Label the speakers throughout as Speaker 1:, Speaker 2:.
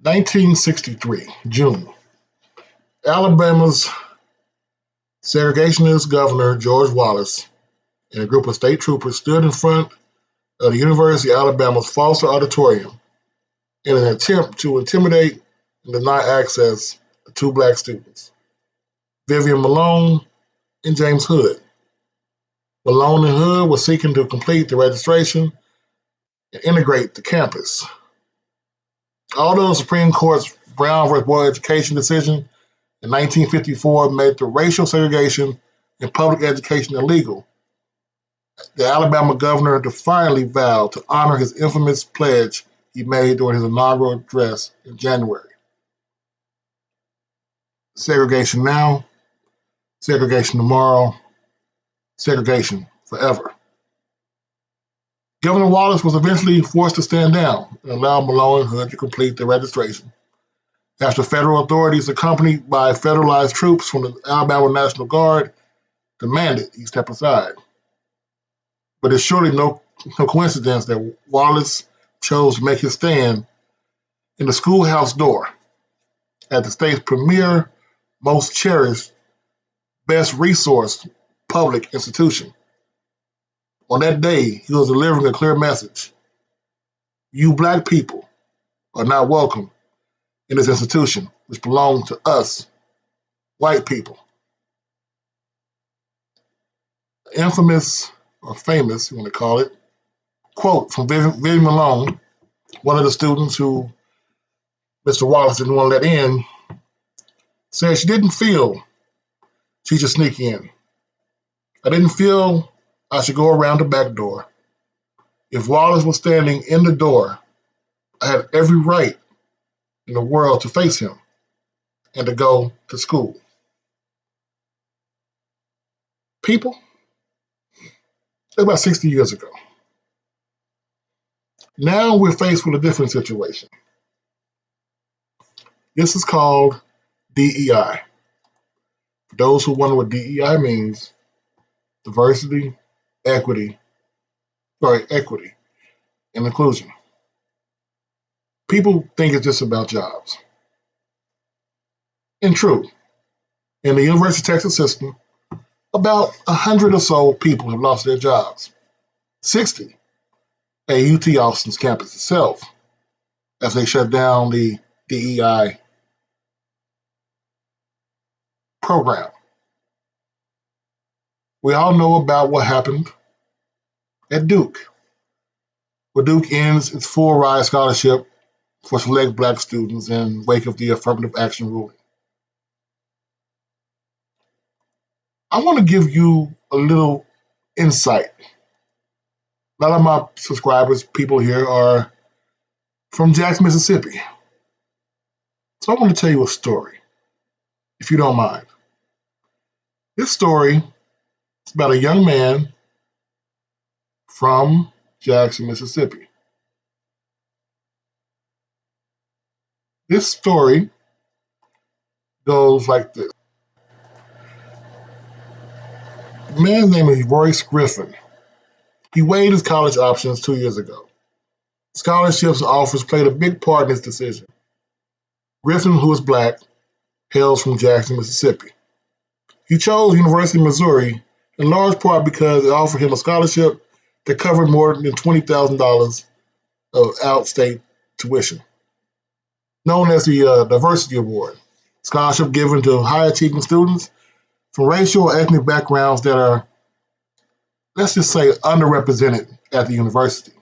Speaker 1: 1963, June. Alabama's segregationist governor, George Wallace, and a group of state troopers stood in front of the University of Alabama's Foster Auditorium in an attempt to intimidate and deny access to two black students, Vivian Malone and James Hood. Malone and Hood were seeking to complete the registration and integrate the campus. Although the Supreme Court's Brown v. Board of Education decision in 1954 made the racial segregation in public education illegal, the Alabama governor defiantly vowed to honor his infamous pledge he made during his inaugural address in January. Segregation now, segregation tomorrow, segregation forever. Governor Wallace was eventually forced to stand down and allow Malone and Hood to complete their registration after federal authorities, accompanied by federalized troops from the Alabama National Guard, demanded he step aside. But it's surely no coincidence that Wallace chose to make his stand in the schoolhouse door at the state's premier, most cherished, best resourced public institution. On that day, he was delivering a clear message. You black people are not welcome in this institution, which belongs to us, white people. Infamous, or famous, you want to call it, quote from Vivian Malone, one of the students who Mr. Wallace didn't want to let in, said she didn't feel she should sneak in. I didn't feel I should go around the back door. If Wallace was standing in the door, I had every right in the world to face him and to go to school. People, about 60 years ago. Now we're faced with a different situation. This is called DEI. For those who wonder what DEI means, diversity, equity, and inclusion. People think it's just about jobs. And true, in the University of Texas system, about 100 or so people have lost their jobs. 60 at UT Austin's campus itself, as they shut down the DEI program. We all know about what happened at Duke, where Duke ends its full ride scholarship for select black students in wake of the affirmative action ruling. I want to give you a little insight. A lot of my subscribers, people here, are from Jackson, Mississippi. So I want to tell you a story, if you don't mind. This story is about a young man from Jackson, Mississippi. This story goes like this. The man's name is Royce Griffin. He weighed his college options 2 years ago. Scholarships and offers played a big part in his decision. Griffin, who is black, hails from Jackson, Mississippi. He chose University of Missouri in large part because it offered him a scholarship that covered more than $20,000 of out-state tuition, known as the Diversity Award, scholarship given to high-achieving students from racial or ethnic backgrounds that are, let's just say, underrepresented at the university.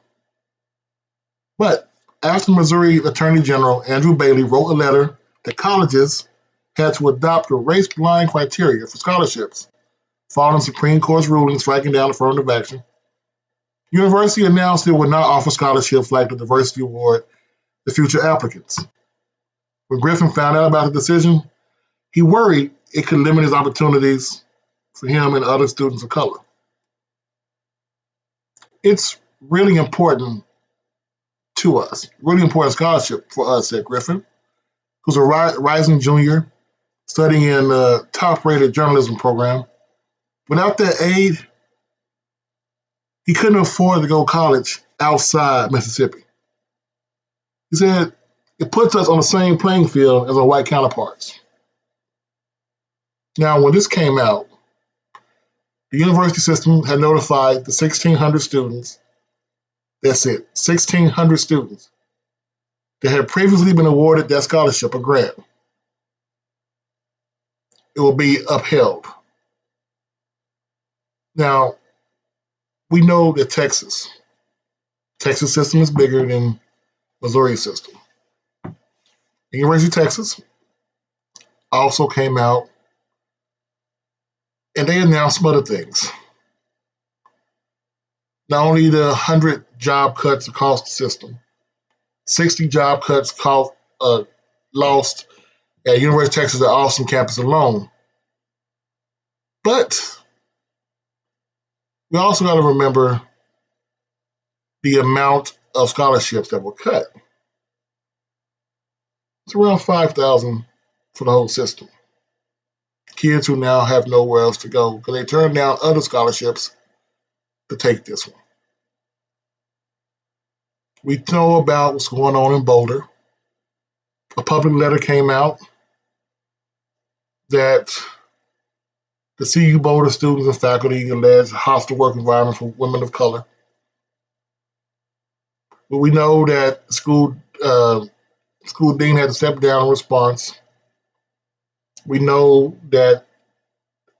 Speaker 1: But after Missouri Attorney General Andrew Bailey wrote a letter that colleges had to adopt a race-blind criteria for scholarships, following Supreme Court's ruling striking down affirmative action, the university announced it would not offer scholarships like the Diversity Award to future applicants. When Griffin found out about the decision, he worried it could limit his opportunities for him and other students of color. It's really important to us, really important scholarship for us, said Griffin, who's a rising junior studying in a top-rated journalism program. Without that aid, he couldn't afford to go to college outside Mississippi. He said, It puts us on the same playing field as our white counterparts. Now, when this came out, the university system had notified the 1,600 students, that's it, 1,600 students that had previously been awarded that scholarship or grant. It will be upheld. Now, we know that Texas system is bigger than Missouri system. The University of Texas also came out and they announced some other things. Not only the 100 job cuts across the system, 60 job cuts lost at University of Texas at Austin campus alone, but we also got to remember the amount of scholarships that were cut. It's around 5,000 for the whole system. Kids who now have nowhere else to go because they turned down other scholarships to take this one. We know about what's going on in Boulder. A public letter came out that the CU Boulder students and faculty alleged hostile work environment for women of color. But we know that school dean had to step down in response. We know that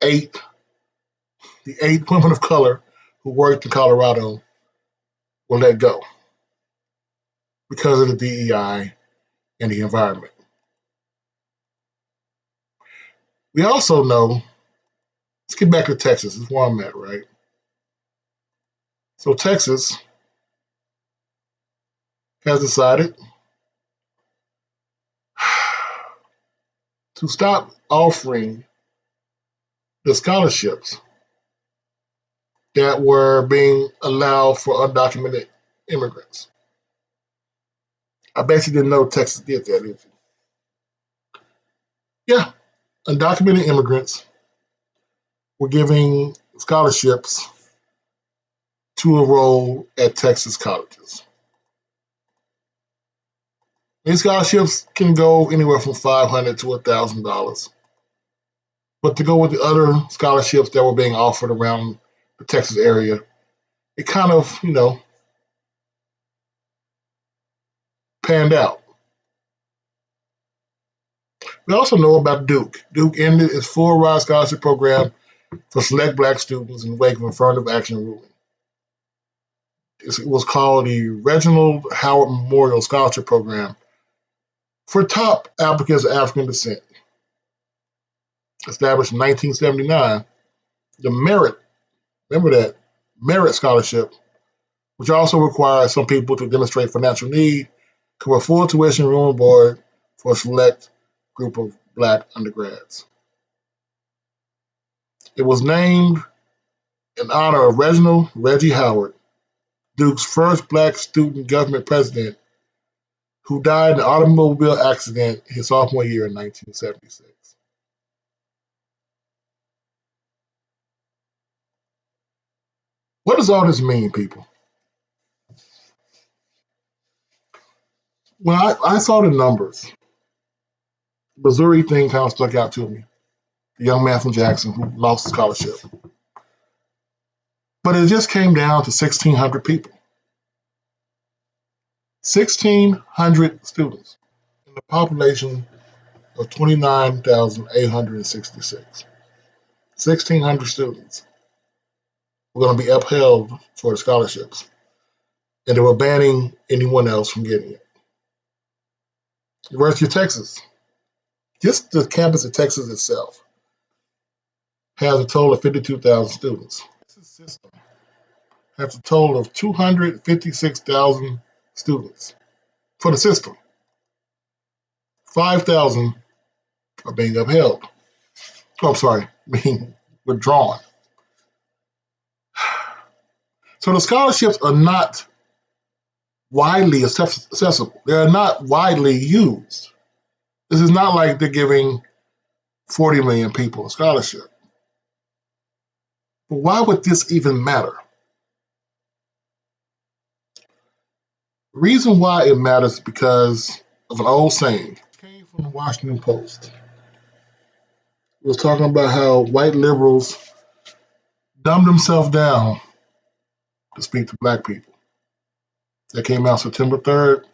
Speaker 1: the eight women of color who worked in Colorado were let go because of the DEI and the environment. We also know, let's get back to Texas. This is where I'm at, right? So Texas has decided to stop offering the scholarships that were being allowed for undocumented immigrants. I bet you didn't know Texas did that, did you? Yeah, undocumented immigrants were giving scholarships to enroll at Texas colleges. These scholarships can go anywhere from $500 to $1,000. But to go with the other scholarships that were being offered around the Texas area, it kind of, panned out. We also know about Duke. Duke ended its full ride scholarship program for select Black students in wake of affirmative action ruling. It was called the Reginald Howard Memorial Scholarship Program for top applicants of African descent. Established in 1979, the Merit Scholarship, which also requires some people to demonstrate financial need, cover full tuition, room and board for a select group of Black undergrads. It was named in honor of Reginald Reggie Howard, Duke's first Black student government president, who died in an automobile accident his sophomore year in 1976. What does all this mean, people? When I saw the numbers, the Missouri thing kind of stuck out to me. The young man from Jackson who lost his scholarship. But it just came down to 1,600 people. 1,600 students in the population of 29,866. 1,600 students were going to be upheld for the scholarships, and they were banning anyone else from getting it. University of Texas, just the campus of Texas itself, has a total of 52,000 students. This system has a total of 256,000 students for the system. 5,000 are being upheld. Oh, I'm sorry, being withdrawn. So the scholarships are not widely accessible. They are not widely used. This is not like they're giving 40 million people a scholarship. But why would this even matter? The reason why it matters is because of an old saying. It came from the Washington Post. It was talking about how white liberals dumb themselves down to speak to black people. That came out September 3rd,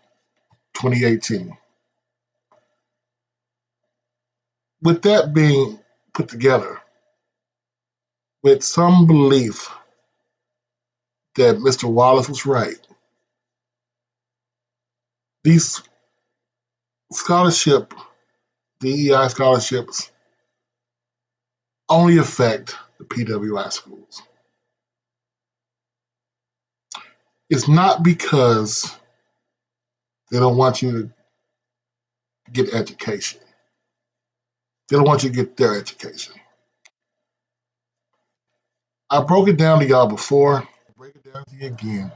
Speaker 1: 2018. With that being put together, with some belief that Mr. Wallace was right, these scholarship, DEI scholarships, only affect the PWI schools. It's not because they don't want you to get education. They don't want you to get their education. I broke it down to y'all before. I'll break it down to you again.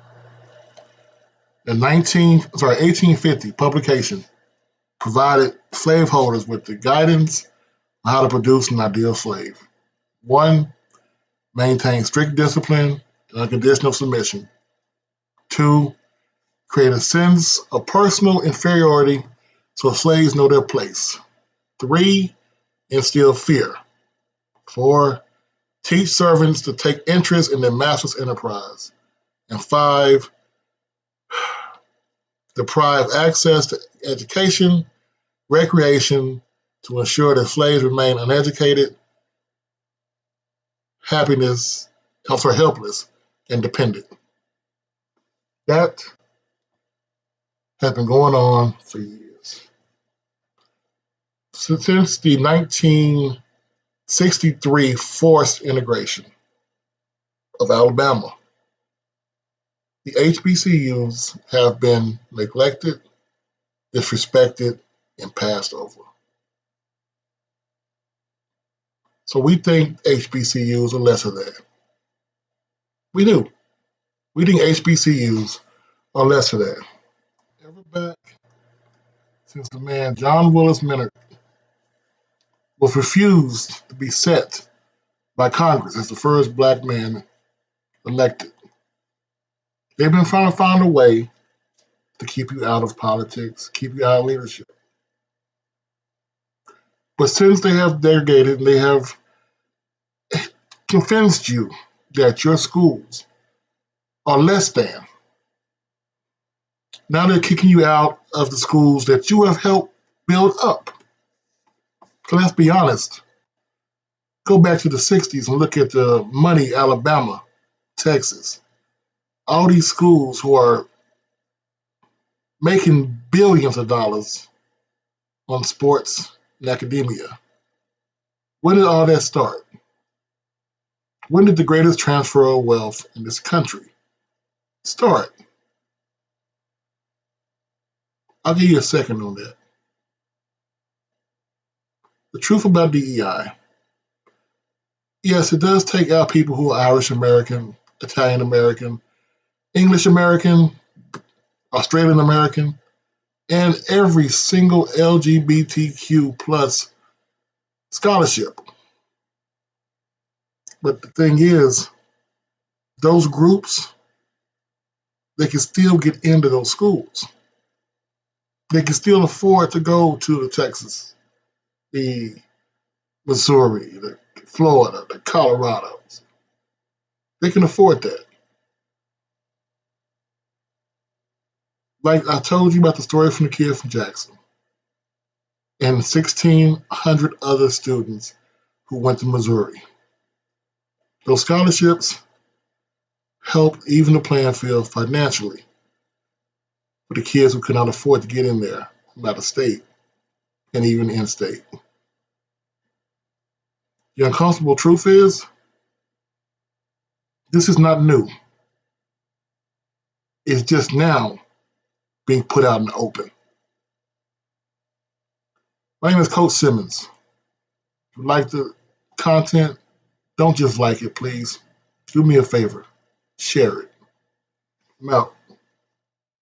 Speaker 1: The 1850 publication provided slaveholders with the guidance on how to produce an ideal slave. 1, maintain strict discipline and unconditional submission. 2, create a sense of personal inferiority so slaves know their place. 3, instill fear. 4, teach servants to take interest in their master's enterprise. And 5, deprive access to education, recreation to ensure that slaves remain uneducated, helpless, and dependent. That has been going on for years. Since the 1963 forced integration of Alabama, the HBCUs have been neglected, disrespected, and passed over. So we think HBCUs are less of that. We do. We think HBCUs are less of that. Ever back since the man John Willis Minard was refused to be set by Congress as the first black man elected. They've been trying to find a way to keep you out of politics, keep you out of leadership. But since they have delegated and they have convinced you that your schools are less than, now they're kicking you out of the schools that you have helped build up. So let's be honest. Go back to the 60s and look at the money, Alabama, Texas. All these schools who are making billions of dollars on sports and academia. When did all that start? When did the greatest transfer of wealth in this country start? I'll give you a second on that. The truth about DEI, yes, it does take out people who are Irish American, Italian American, English American, Australian American, and every single LGBTQ plus scholarship. But the thing is, those groups, they can still get into those schools. They can still afford to go to the Texas, the Missouri, the Florida, the Colorados. They can afford that. Like I told you about the story from the kid from Jackson and 1,600 other students who went to Missouri. Those scholarships helped even the playing field financially for the kids who could not afford to get in there from out of state and even in state. The uncomfortable truth is, this is not new. It's just now being put out in the open. My name is Coach Simmons. If you like the content, don't just like it, please. Do me a favor. Share it. I'm out.